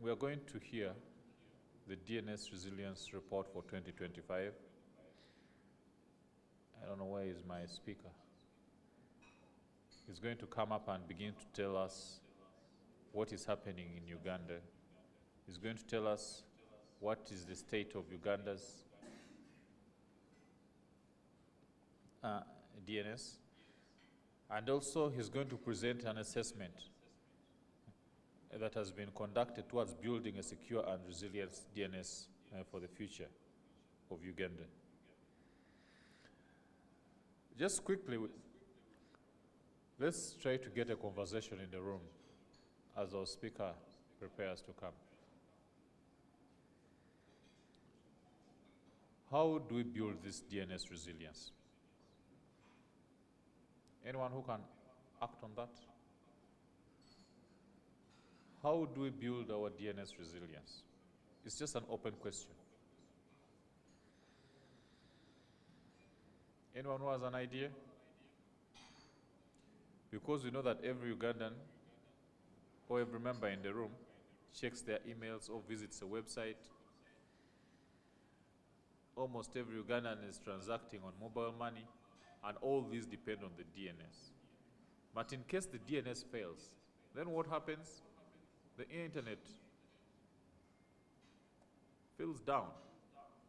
We are going to hear the DNS Resilience Report for 2025. I don't know where is my speaker. He's going to come up and begin to tell us what is happening in Uganda. He's going to tell us what is the state of Uganda's DNS. And also he's going to present an assessment that has been conducted towards building a secure and resilient DNS for the future of Uganda. Just quickly, let's try to get a conversation in the room as our speaker prepares to come. How do we build this DNS resilience? Anyone who can act on that? How do we build our DNS resilience? It's just an open question. Anyone who has an idea? Because we know that every Ugandan or every member in the room checks their emails or visits a website. Almost every Ugandan is transacting on mobile money, and all these depend on the DNS. But in case the DNS fails, then what happens? The internet feels down.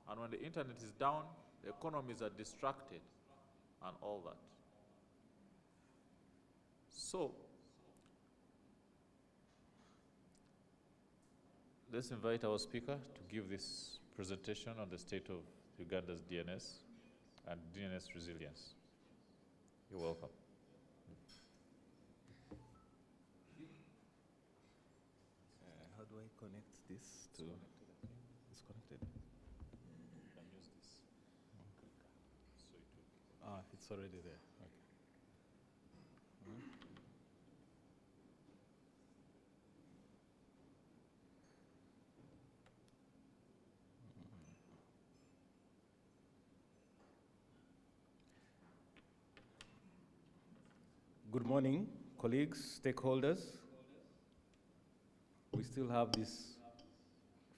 And when the internet is down, the economies are distracted and all that. So, let's invite our speaker to give this presentation on the state of Uganda's DNS and DNS resilience. You're welcome. How do I connect this to? It's connected. You can use this. So it will. It's already there. Okay. Good morning, colleagues, stakeholders. We still have this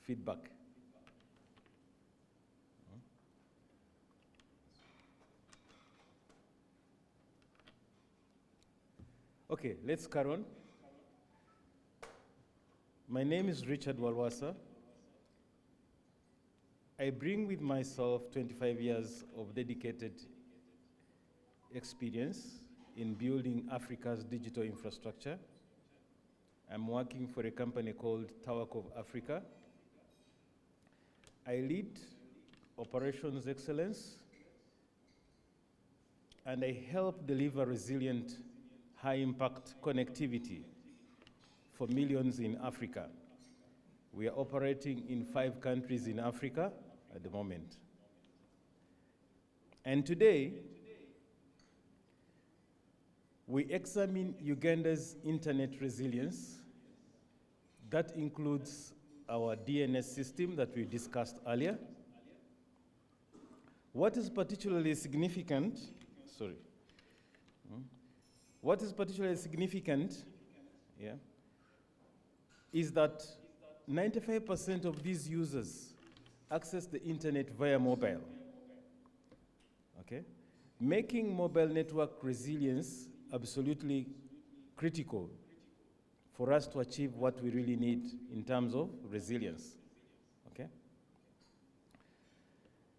feedback. Okay, let's carry on. My name is Richard Walwasa. I bring with myself 25 years of dedicated experience in building Africa's digital infrastructure. I'm working for a company called Tawakov Africa. I lead operations excellence, and I help deliver resilient, high-impact connectivity for millions in Africa. We are operating in 5 countries in Africa at the moment. And today, we examine Uganda's internet resilience. That includes our DNS system that we discussed earlier. What is particularly significant, is that 95% of these users access the internet via mobile, okay? Making mobile network resilience absolutely critical for us to achieve what we really need in terms of resilience, okay?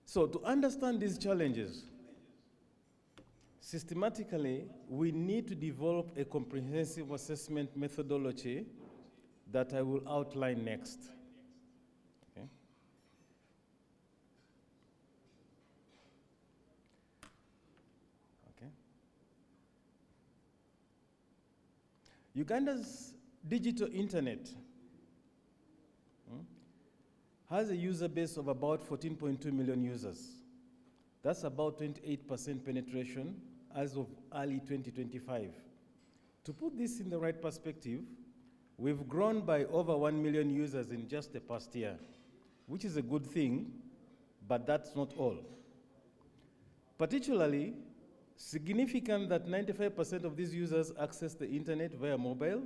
So to understand these challenges, systematically, we need to develop a comprehensive assessment methodology that I will outline next, okay? Uganda's digital internet has a user base of about 14.2 million users. That's about 28% penetration as of early 2025. To put this in the right perspective, we've grown by over 1 million users in just the past year, which is a good thing, but that's not all. Particularly significant that 95% of these users access the internet via mobile.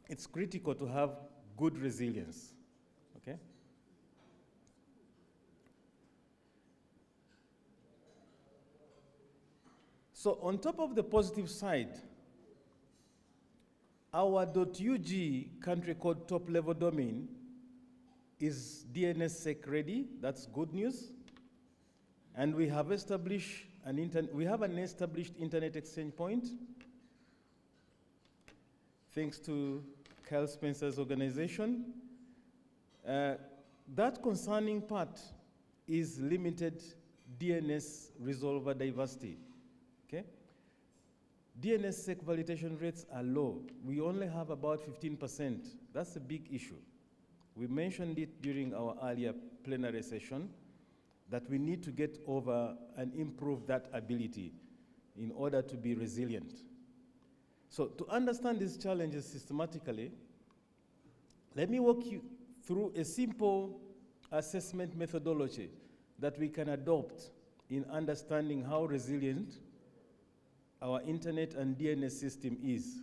It's critical to have good resilience, okay? So on top of the positive side, our .ug country code top level domain is DNS Sec ready. That's good news. And we have established an established internet exchange point, thanks to Kyle Spencer's organization. That concerning part is limited DNS resolver diversity, okay? DNS Sec validation rates are low. We only have about 15%. That's a big issue. We mentioned it during our earlier plenary session that we need to get over and improve that ability in order to be resilient. So to understand these challenges systematically, let me walk you through a simple assessment methodology that we can adopt in understanding how resilient our internet and DNS system is,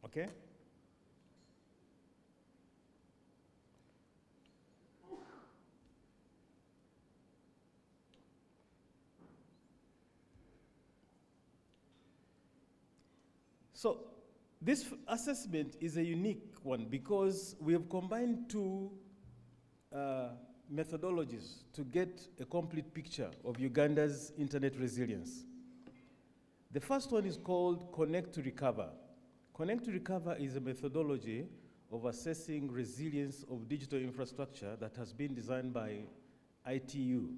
okay? So this assessment is a unique one because we have combined two methodologies to get a complete picture of Uganda's internet resilience. The first one is called Connect to Recover. Connect to Recover is a methodology of assessing resilience of digital infrastructure that has been designed by ITU,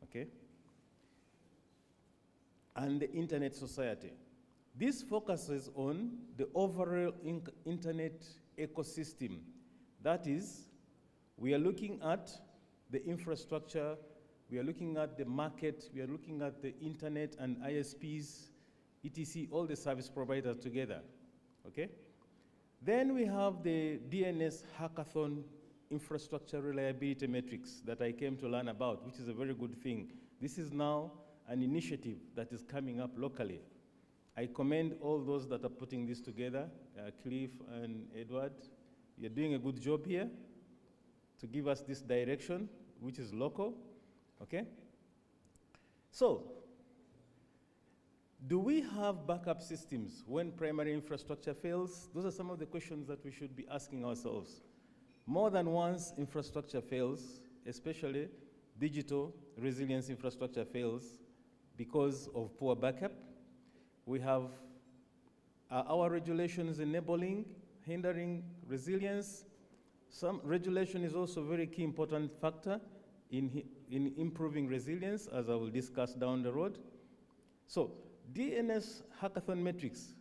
okay? And the Internet Society. This focuses on the overall internet ecosystem. That is, we are looking at the infrastructure, we are looking at the market, we are looking at the internet and ISPs, etc., all the service providers together, okay? Then we have the DNS Hackathon infrastructure reliability metrics that I came to learn about, which is a very good thing. This is now an initiative that is coming up locally. I commend all those that are putting this together, Cliff and Edward. You're doing a good job here to give us this direction, which is local, okay? So, do we have backup systems when primary infrastructure fails? Those are some of the questions that we should be asking ourselves. More than once infrastructure fails, especially digital resilience infrastructure fails because of poor backup. We have our regulations enabling, hindering resilience. Some regulation is also a very key important factor in improving resilience, as I will discuss down the road. So, DNS Hackathon metrics,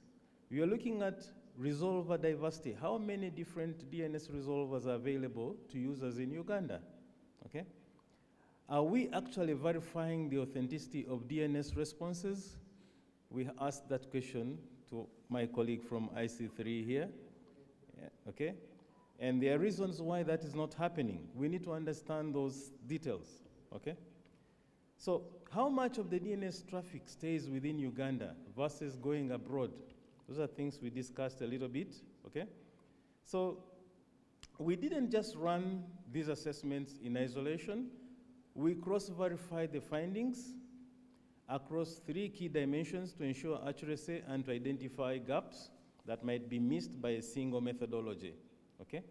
we are looking at resolver diversity. How many different DNS resolvers are available to users in Uganda, okay? Are we actually verifying the authenticity of DNS responses? We asked that question to my colleague from IC3 here, yeah, okay? And there are reasons why that is not happening. We need to understand those details, okay? So how much of the DNS traffic stays within Uganda versus going abroad? Those are things we discussed a little bit, okay? So we didn't just run these assessments in isolation. We cross-verified the findings across 3 key dimensions to ensure accuracy and to identify gaps that might be missed by a single methodology, okay?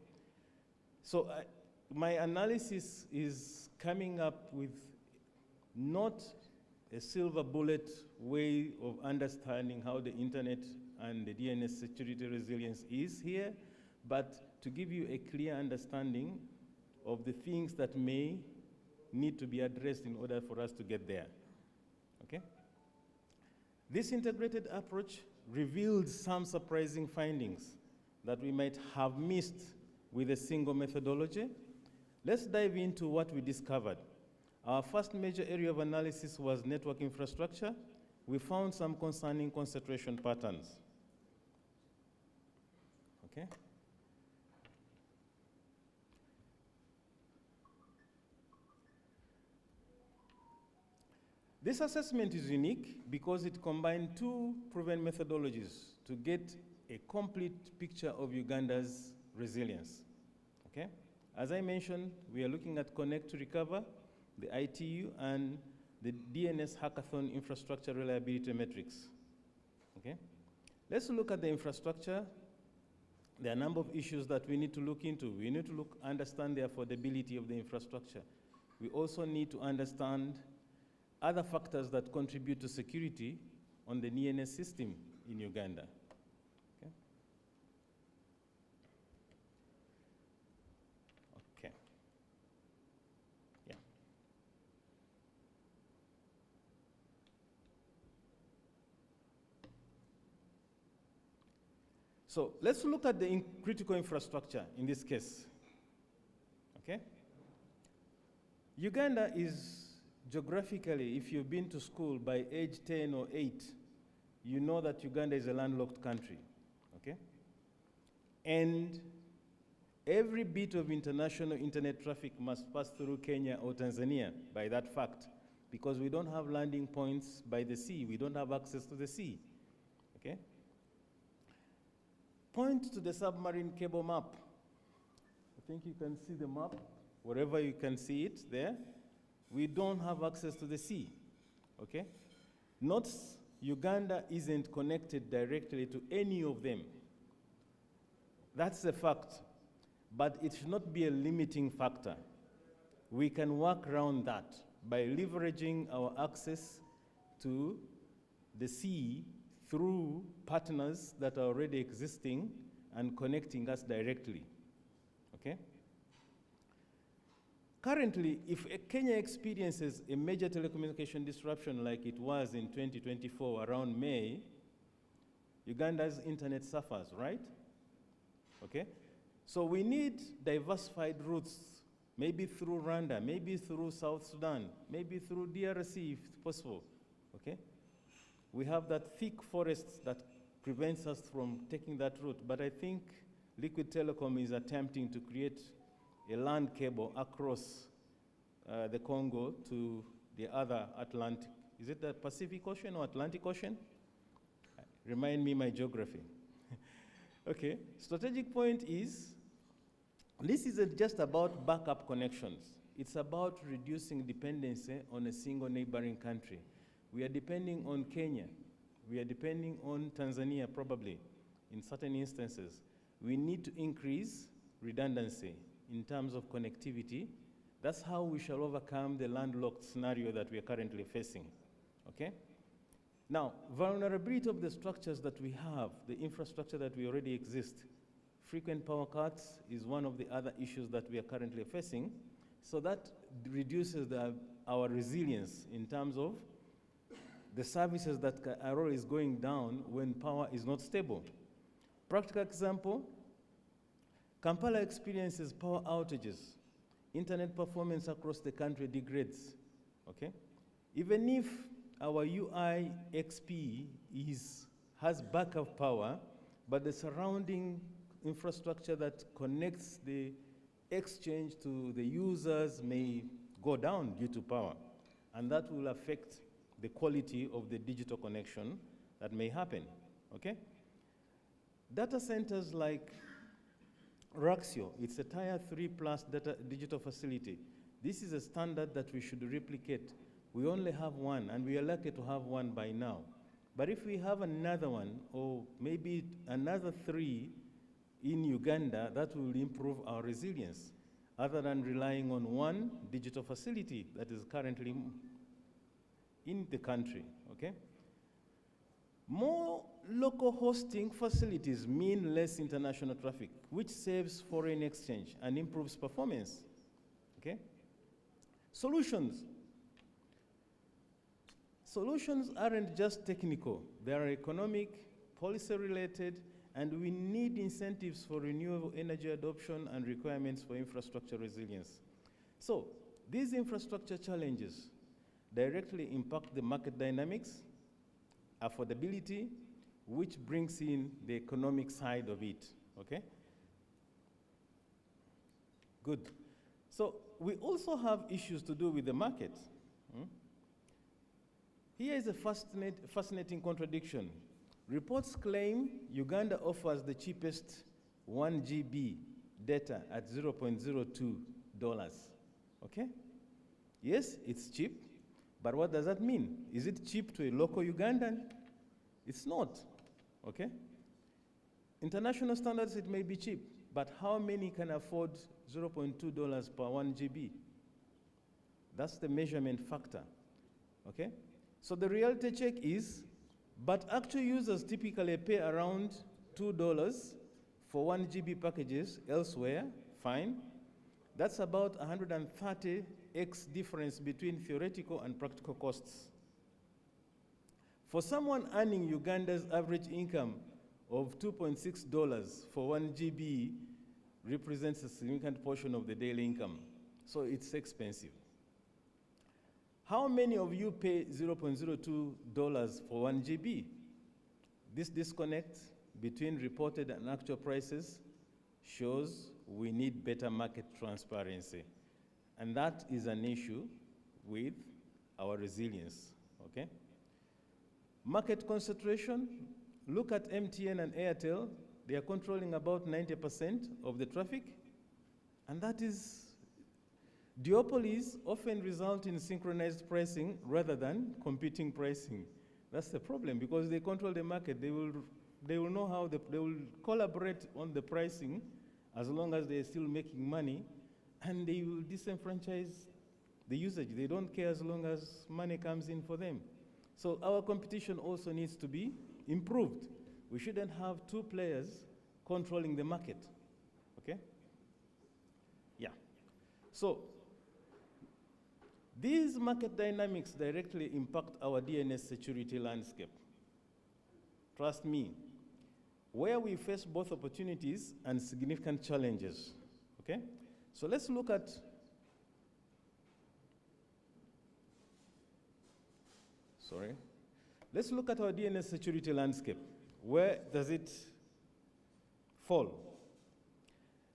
So my analysis is coming up with not a silver bullet way of understanding how the internet and the DNS security resilience is here, but to give you a clear understanding of the things that may need to be addressed in order for us to get there. Okay? This integrated approach revealed some surprising findings that we might have missed with a single methodology. Let's dive into what we discovered. Our first major area of analysis was network infrastructure. We found some concerning concentration patterns. Okay? This assessment is unique because it combined 2 proven methodologies to get a complete picture of Uganda's resilience, okay? As I mentioned, we are looking at Connect to Recover, the ITU, and the DNS Hackathon infrastructure reliability metrics, okay? Let's look at the infrastructure. There are a number of issues that we need to look into. We need to understand the affordability of the infrastructure. We also need to understand other factors that contribute to security on the DNS system in Uganda. Okay. Okay. Yeah. So let's look at the critical infrastructure in this case. Okay? Uganda is geographically, if you've been to school by age 10 or 8, you know that Uganda is a landlocked country, okay? And every bit of international internet traffic must pass through Kenya or Tanzania by that fact, because we don't have landing points by the sea. We don't have access to the sea, okay? Point to the submarine cable map. I think you can see the map, wherever you can see it there. We don't have access to the sea, okay? Notice Uganda isn't connected directly to any of them. That's a fact, but it should not be a limiting factor. We can work around that by leveraging our access to the sea through partners that are already existing and connecting us directly, okay? Currently, if Kenya experiences a major telecommunication disruption like it was in 2024 around May, Uganda's internet suffers, right? Okay? So we need diversified routes, maybe through Rwanda, maybe through South Sudan, maybe through DRC if possible, okay? We have that thick forest that prevents us from taking that route, but I think Liquid Telecom is attempting to create a land cable across the Congo to the other Atlantic. Is it the Pacific Ocean or Atlantic Ocean? Remind me my geography. Okay, strategic point is, this isn't just about backup connections. It's about reducing dependency on a single neighboring country. We are depending on Kenya. We are depending on Tanzania, probably, in certain instances. We need to increase redundancy in terms of connectivity. That's how we shall overcome the landlocked scenario that we are currently facing, okay? Now, vulnerability of the structures that we have, the infrastructure that we already exist. Frequent power cuts is one of the other issues that we are currently facing. So that reduces our resilience in terms of the services that are always going down when power is not stable. Practical example, Kampala experiences power outages. Internet performance across the country degrades, okay? Even if our UI XP has backup power, but the surrounding infrastructure that connects the exchange to the users may go down due to power, and that will affect the quality of the digital connection that may happen, okay? Data centers like Raxio, it's a Tier 3+ digital facility. This is a standard that we should replicate. We only have one, and we are lucky to have one by now. But if we have another one, or maybe another 3 in Uganda, that will improve our resilience, other than relying on one digital facility that is currently in the country, okay? More local hosting facilities mean less international traffic, which saves foreign exchange and improves performance, okay? Solutions. Solutions aren't just technical. They are economic, policy-related, and we need incentives for renewable energy adoption and requirements for infrastructure resilience. So these infrastructure challenges directly impact the market dynamics, affordability, which brings in the economic side of it, okay? Good. So we also have issues to do with the market. Here is a fascinating contradiction. Reports claim Uganda offers the cheapest 1 GB data at $0.02. Okay? Yes, it's cheap, but what does that mean? Is it cheap to a local Ugandan? It's not. Okay? International standards, it may be cheap, but how many can afford $0.2 per 1 GB? That's the measurement factor. Okay? So the reality check is, but actual users typically pay around $2 for 1 GB packages elsewhere, fine. That's about 130x difference between theoretical and practical costs. For someone earning Uganda's average income of $2.6 for 1 GB represents a significant portion of the daily income. So it's expensive. How many of you pay $0.02 for 1 GB? This disconnect between reported and actual prices shows we need better market transparency. And that is an issue with our resilience, okay? Market concentration, look at MTN and Airtel. They are controlling about 90% of the traffic, and that is, duopolies often result in synchronized pricing rather than competing pricing. That's the problem, because they control the market. They will know how they will collaborate on the pricing as long as they're still making money, and they will disenfranchise the usage. They don't care as long as money comes in for them. So our competition also needs to be improved. We shouldn't have two players controlling the market, okay? Yeah. So these market dynamics directly impact our DNS security landscape. Trust me, where we face both opportunities and significant challenges, okay? So let's look at let's look at our DNS security landscape. Where does it fall?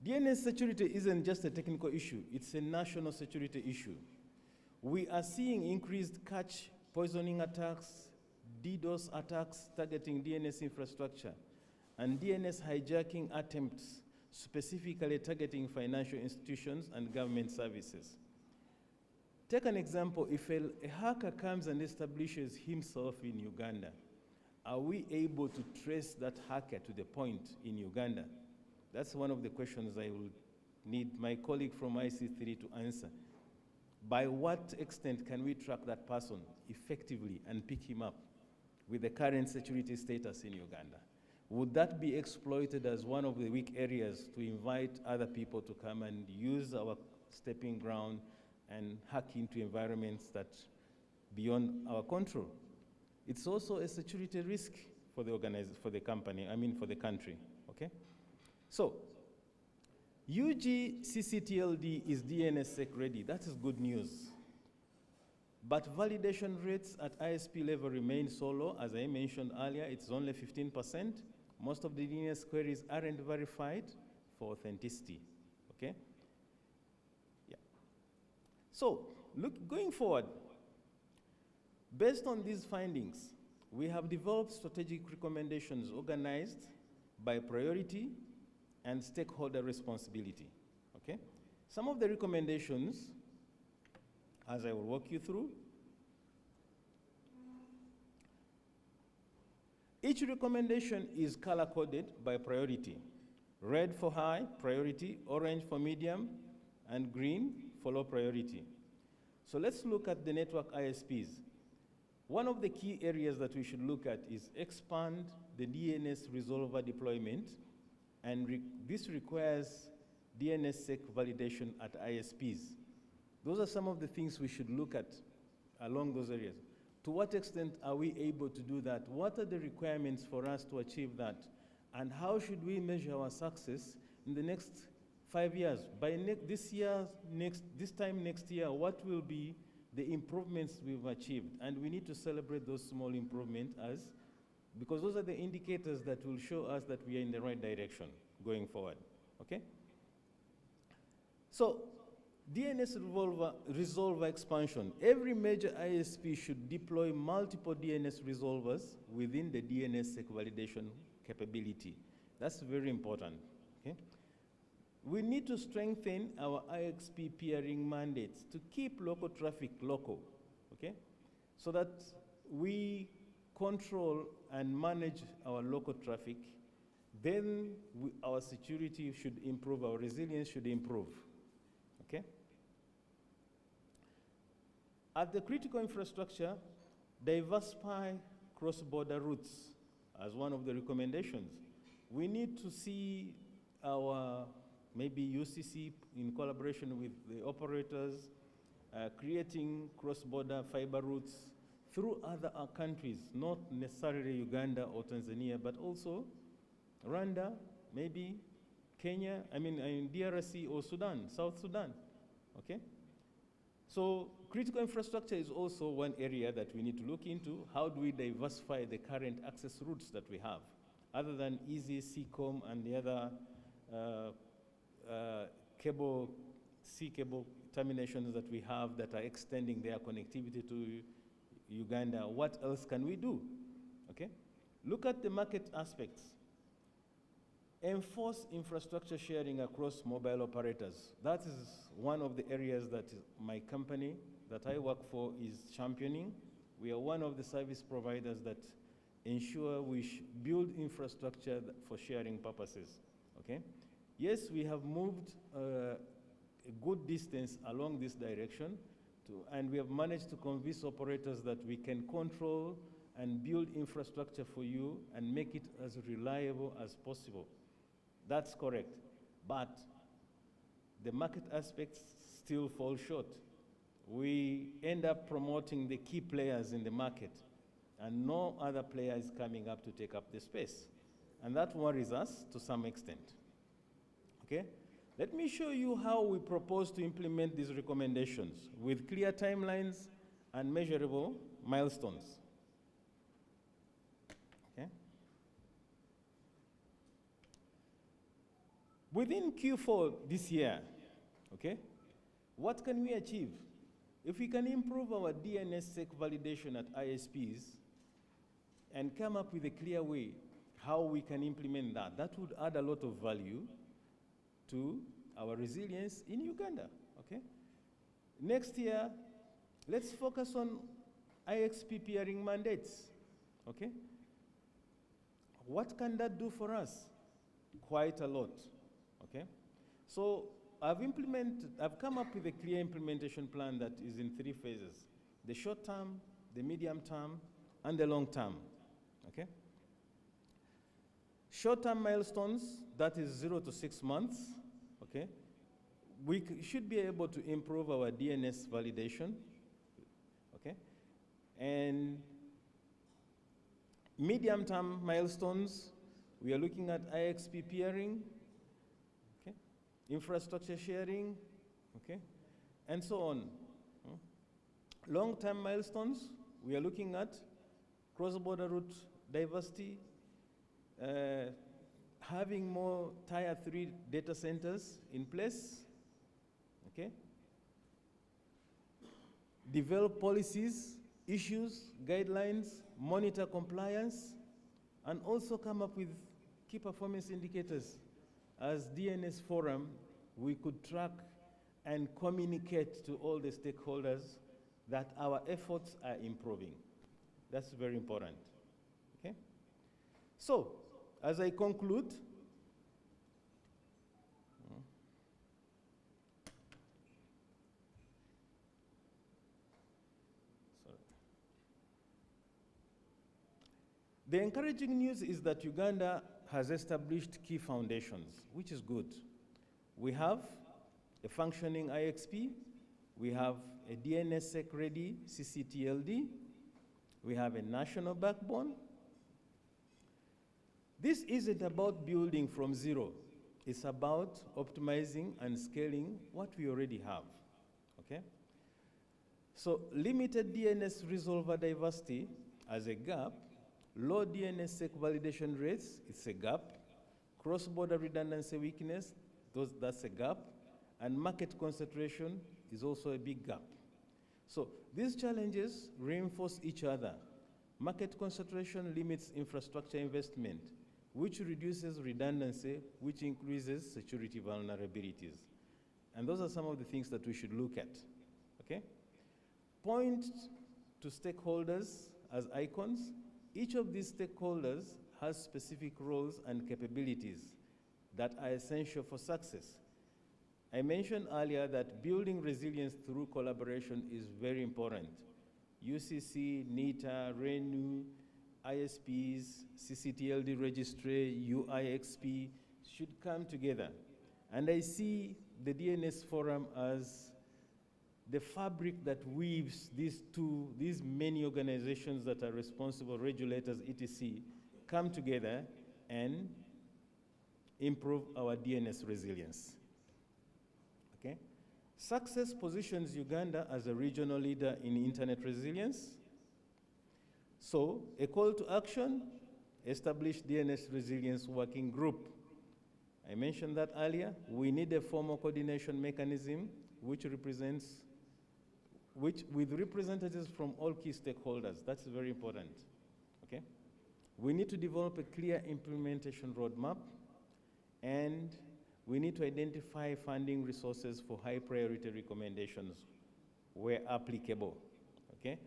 DNS security isn't just a technical issue, it's a national security issue. We are seeing increased cache poisoning attacks, DDoS attacks targeting DNS infrastructure, and DNS hijacking attempts specifically targeting financial institutions and government services. Take an example, if a hacker comes and establishes himself in Uganda, are we able to trace that hacker to the point in Uganda? That's one of the questions I will need my colleague from IC3 to answer. By what extent can we track that person effectively and pick him up with the current security status in Uganda? Would that be exploited as one of the weak areas to invite other people to come and use our stepping ground and hack into environments that beyond our control? It's also a security risk for the country, okay? So, UGCCTLD is DNSSEC ready. That is good news. But validation rates at ISP level remain so low. As I mentioned earlier, it's only 15%. Most of the DNS queries aren't verified for authenticity, okay? Yeah. So, going forward, based on these findings, we have developed strategic recommendations organized by priority and stakeholder responsibility, okay? Some of the recommendations, as I will walk you through. Each recommendation is color-coded by priority. Red for high priority, orange for medium, and green for low priority. So let's look at the network ISPs. One of the key areas that we should look at is expand the DNS resolver deployment, and this requires DNSSEC validation at ISPs. Those are some of the things we should look at along those areas. To what extent are we able to do that? What are the requirements for us to achieve that? And how should we measure our success in the next 5 years? By this time next year, what will be the improvements we've achieved? And we need to celebrate those small improvements because those are the indicators that will show us that we are in the right direction going forward, okay? So DNS resolver expansion. Every major ISP should deploy multiple DNS resolvers within the DNSSEC validation capability. That's very important, okay? We need to strengthen our IXP peering mandates to keep local traffic local, okay? So that we control and manage our local traffic, then our security should improve, our resilience should improve, okay? At the critical infrastructure, diversify cross-border routes as one of the recommendations. We need to see our, maybe UCC in collaboration with the operators, creating cross-border fiber routes through other countries, not necessarily Uganda or Tanzania, but also Rwanda, maybe Kenya, in DRC or Sudan, South Sudan, okay? So critical infrastructure is also one area that we need to look into. How do we diversify the current access routes that we have, other than EASY, CCOM, and the other sea cable terminations that we have that are extending their connectivity to Uganda? What else can we do, okay? Look at the market aspects. Enforce infrastructure sharing across mobile operators. That is one of the areas that my company that I work for is championing. We are one of the service providers that ensure we build infrastructure for sharing purposes, okay? Yes, we have moved a good distance along this direction, and we have managed to convince operators that we can control and build infrastructure for you and make it as reliable as possible. That's correct, but the market aspects still fall short. We end up promoting the key players in the market, and no other player is coming up to take up the space. And that worries us to some extent, okay? Let me show you how we propose to implement these recommendations with clear timelines and measurable milestones, okay? Within Q4 this year, okay, what can we achieve? If we can improve our DNSSEC validation at ISPs and come up with a clear way how we can implement that, that would add a lot of value to our resilience in Uganda, okay? Next year, let's focus on IXP peering mandates, okay? What can that do for us? Quite a lot, okay? So I've come up with a clear implementation plan that is in 3 phases: the short term, the medium term, and the long term, okay? Short-term milestones, that is 0 to 6 months, okay? We should be able to improve our DNS validation, okay? And medium-term milestones, we are looking at IXP peering, okay? Infrastructure sharing, okay? And so on. Long-term milestones, we are looking at cross-border route diversity, having more Tier 3 data centers in place, okay? Develop policies, issues, guidelines, monitor compliance, and also come up with key performance indicators. As DNS Forum, we could track and communicate to all the stakeholders that our efforts are improving. That's very important, okay? So, as I conclude, the encouraging news is that Uganda has established key foundations, which is good. We have a functioning IXP, we have a DNSSEC-ready CCTLD, we have a national backbone. This isn't about building from zero. It's about optimizing and scaling what we already have, okay? So limited DNS resolver diversity as a gap, low DNSSEC validation rates, it's a gap, cross-border redundancy weakness, that's a gap, and market concentration is also a big gap. So these challenges reinforce each other. Market concentration limits infrastructure investment, which reduces redundancy, which increases security vulnerabilities. And those are some of the things that we should look at, okay? Point to stakeholders as icons. Each of these stakeholders has specific roles and capabilities that are essential for success. I mentioned earlier that building resilience through collaboration is very important. UCC, NITA, RENU, ISPs, CCTLD registry, UIXP should come together. And I see the DNS Forum as the fabric that weaves these many organizations that are responsible, regulators, etc., come together and improve our DNS resilience. Okay? Success positions Uganda as a regional leader in internet resilience. So, a call to action, establish DNS resilience working group. I mentioned that earlier. We need a formal coordination mechanism with representatives from all key stakeholders. That's very important, okay? We need to develop a clear implementation roadmap, and we need to identify funding resources for high priority recommendations where applicable, okay?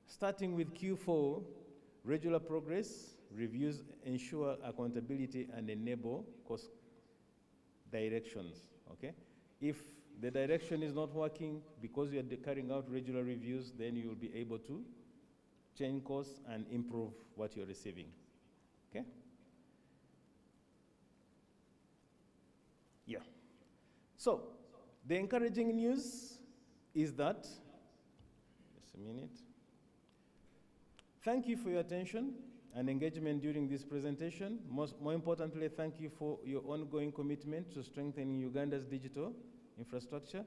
Starting with Q4, regular progress, reviews ensure accountability and enable course directions, okay? If the direction is not working because you are carrying out regular reviews, then you will be able to change course and improve what you're receiving, okay? Yeah. So, the encouraging news is that, just a minute. Thank you for your attention and engagement during this presentation. More importantly, thank you for your ongoing commitment to strengthening Uganda's digital infrastructure